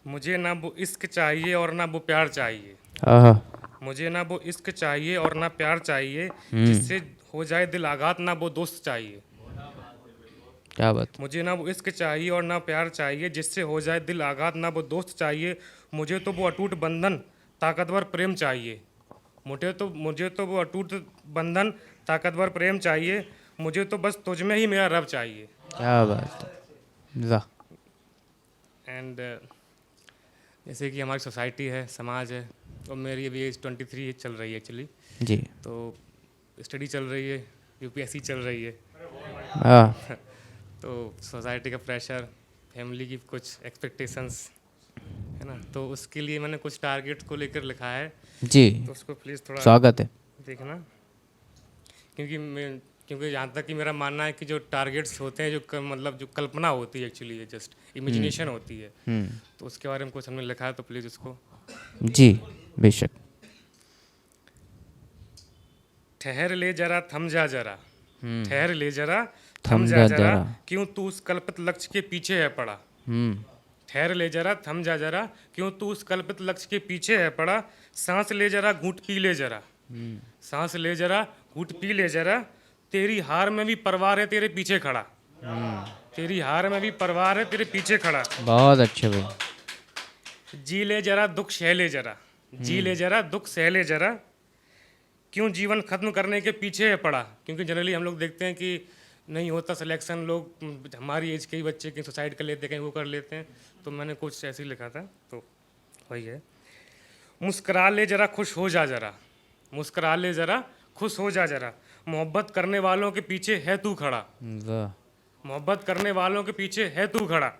मुझे ना वो इश्क चाहिए और ना वो प्यार चाहिए। आहा। मुझे ना वो इश्क चाहिए और ना प्यार चाहिए, हम्म। जिससे हो जाए दिल आघात, ना वो दोस्त चाहिए। क्या बात। मुझे ना वो इश्क चाहिए और ना प्यार चाहिए, जिससे हो जाए दिल आघात, ना वो दोस्त चाहिए। मुझे तो वो अटूट बंधन, ताकतवर प्रेम चाहिए। मुझे तो वो अटूट बंधन, ताकतवर प्रेम चाहिए। मुझे तो बस तुझ में ही मेरा रब चाहिए। क्या बात है। वाह। एंड जैसे कि हमारी सोसाइटी है, समाज है, और मेरी अभी एज 23 चल रही है एक्चुअली। जी। तो स्टडी चल रही है, यूपीएससी चल रही है। हाँ। तो सोसाइटी का प्रेशर, फैमिली की कुछ एक्सपेक्टेशंस, है ना, तो उसके लिए मैंने कुछ टारगेट्स को लेकर लिखा है। जी। तो उसको प्लीज़ थोड़ा स्वागत है। देखना। क्योंकि जहाँ तक कि मेरा मानना है कि जो टारगेट्स होते हैं, मतलब जो कल्पना होती है एक्चुअली, ये जस्ट इमेजिनेशन होती है। तो उसके बारे में कुछ हमने लिखा है, तो प्लीज़ उसको। जी बेशक। ठहर ले जरा, थम जा जरा। ठहर ले जरा, थम थम जा जा जरा। जरा। क्यों तू उस कल्पित लक्ष्य के पीछे है पड़ा। हम्म। ठहर ले जरा, थम जा जरा। क्यों तू उस कल्पित लक्ष्य के पीछे है पड़ा। सांस ले जरा, घूंट पी ले जरा। सांस ले जरा, घूंट पी ले जरा। तेरी हार में भी परवार है तेरे पीछे खड़ा। तेरी हार में भी परवार है तेरे पीछे खड़ा। बहुत अच्छे भाई। जी ले जरा, दुख सह ले जरा। जी ले जरा, दुख सह ले जरा। क्यों जीवन खत्म करने के पीछे है पड़ा। क्योंकि जनरली हम लोग देखते हैं कि नहीं होता सिलेक्शन, लोग हमारी एज के ही बच्चे कहीं सुसाइड कर लेते हैं, कहीं वो कर लेते हैं। तो मैंने कुछ ऐसे ही लिखा था, तो वही है। मुस्करा ले जरा, खुश हो जा जरा। मुस्करा ले जरा, खुश हो जा जरा। मोहब्बत करने वालों के पीछे है तू खड़ा। वाह। मोहब्बत करने वालों के पीछे है तू खड़ा।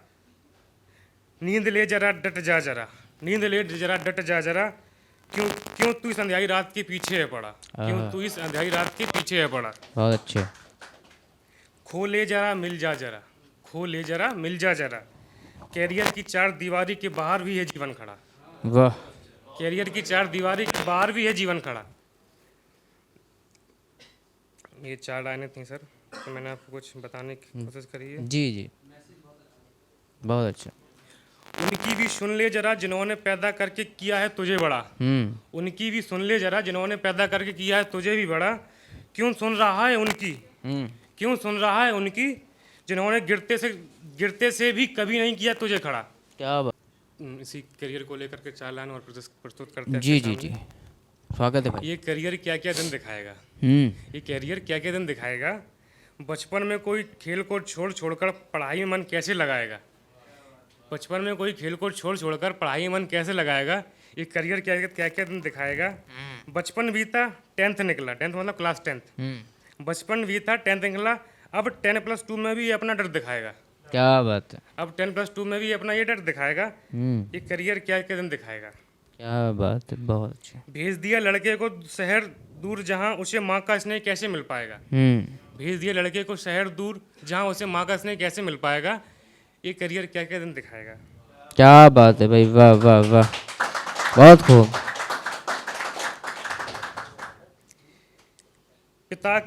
नींद ले जरा, डट जा जरा। नींद ले जरा, डट जा जरा। क्यों क्यों तू इस अंधेरी रात के पीछे है पड़ा। क्यों आहा। तू इस अंधेरी रात के पीछे है पड़ा। बहुत अच्छे। खो ले जरा, मिल जा जरा। खो ले जरा, मिल जा जरा। कैरियर की चार दीवारी के बाहर भी है जीवन खड़ा। वाह। कैरियर की चार दीवारी के बाहर भी है जीवन खड़ा। ये 4 लाइनें थी सर, तो मैंने आपको कुछ बताने की कोशिश करी है। जी जी। बहुत अच्छा। उनकी भी सुन ले जरा, जिन्होंने पैदा करके किया है तुझे बड़ा। उनकी भी सुन ले जरा, जिन्होंने पैदा करके किया है तुझे भी बड़ा। क्यों सुन रहा है उनकी। क्यों सुन रहा है उनकी, जिन्होंने गिरते से भी कभी नहीं किया तुझे खड़ा। क्या बात। इसी करियर को लेकर के 4 लाइन और प्रस्तुत करते हैं जी आपके जी सामने। जी। स्वागत है भाई। ये करियर क्या क्या दिन दिखाएगा। ये करियर क्या क्या दिन दिखाएगा। बचपन में कोई खेल को छोड़कर पढ़ाई में मन कैसे लगाएगा। बचपन में कोई खेल को छोड़कर पढ़ाई में मन कैसे लगाएगा। ये करियर क्या क्या क्या दिन दिखाएगा। बचपन बीता, 10th निकला। 10th मतलब क्लास 10th। बचपन बीता, 10th निकला। अब 10+2 में भी ये अपना डर दिखाएगा। क्या बात है। अब 10+2 में भी अपना ये डर दिखाएगा। ये करियर क्या क्या दिन दिखाएगा। क्या बात है। बहुत अच्छे। भेज दिया लड़के को शहर दूर, जहाँ उसे माँ का स्नेह कैसे मिल पाएगा। भेज दिया लड़के को शहर दूर, जहाँ उसे माँ का स्नेह कैसे मिल पाएगा। ये करियर क्या क्या दिन दिखाएगा। क्या बात है भाई। वाह वाह वाह। बहुत खूब। पिता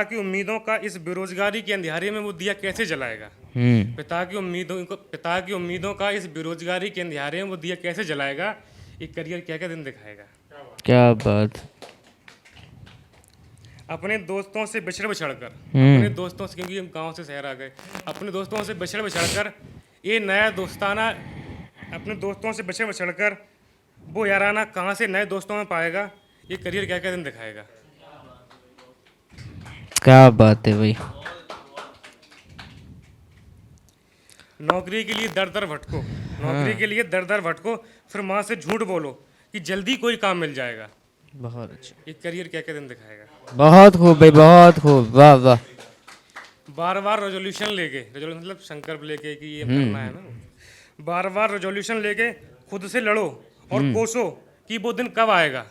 की उम्मीदों का इस बेरोजगारी के अंधेरे में वो दिया कैसे जलाएगा। पिता की उम्मीदों का इस बेरोजगारी के अंधेरे में वो दिया कैसे जलाएगा। ये करियर क्या क्या दिन दिखाएगा। क्या बात। अपने दोस्तों से बिछड़ कर, अपने दोस्तों से, क्योंकि हम गांव से शहर आ गए, अपने दोस्तों से बिछड़ कर ये नया दोस्ताना, अपने दोस्तों से बिछड़ कर वो याराना कहाँ से नए दोस्तों में पाएगा। ये करियर क्या क्या दिन दिखाएगा। क्या बात है भाई। नौकरी के लिए दर दर भटको। नौकरी के लिए दर दर भटको, फिर माँ से झूठ बोलो कि जल्दी कोई काम मिल जाएगा। बहुत अच्छा। ये करियर क्या क्या दिन दिखाएगा। बहुत खूब भाई। बहुत खूब। वाह वाह। बार बार रेजोल्यूशन लेके, रेजोल्यूशन मतलब संकल्प लेके कि ये करना है ना, बार बार रेजोल्यूशन लेके खुद से लड़ो और कोसो कि वो दिन कब आएगा।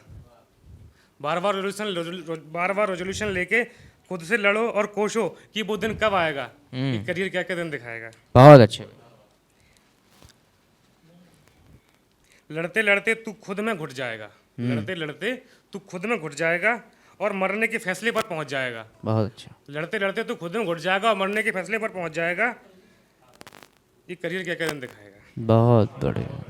बार बार रेजोल्यूशन लेके खुद से लड़ो और कोसो कि वो दिन कब आएगा। ये करियर क्या क्या दिन दिखाएगा। बहुत अच्छे। लड़ते लड़ते तू खुद में घुट जाएगा। लड़ते लड़ते तू खुद में घुट जाएगा और मरने के फैसले पर पहुंच जाएगा। बहुत अच्छा। लड़ते लड़ते तू खुद में घुट जाएगा और मरने के फैसले पर पहुंच जाएगा। ये करियर क्या क्या दिन दिखाएगा। बहुत बढ़िया।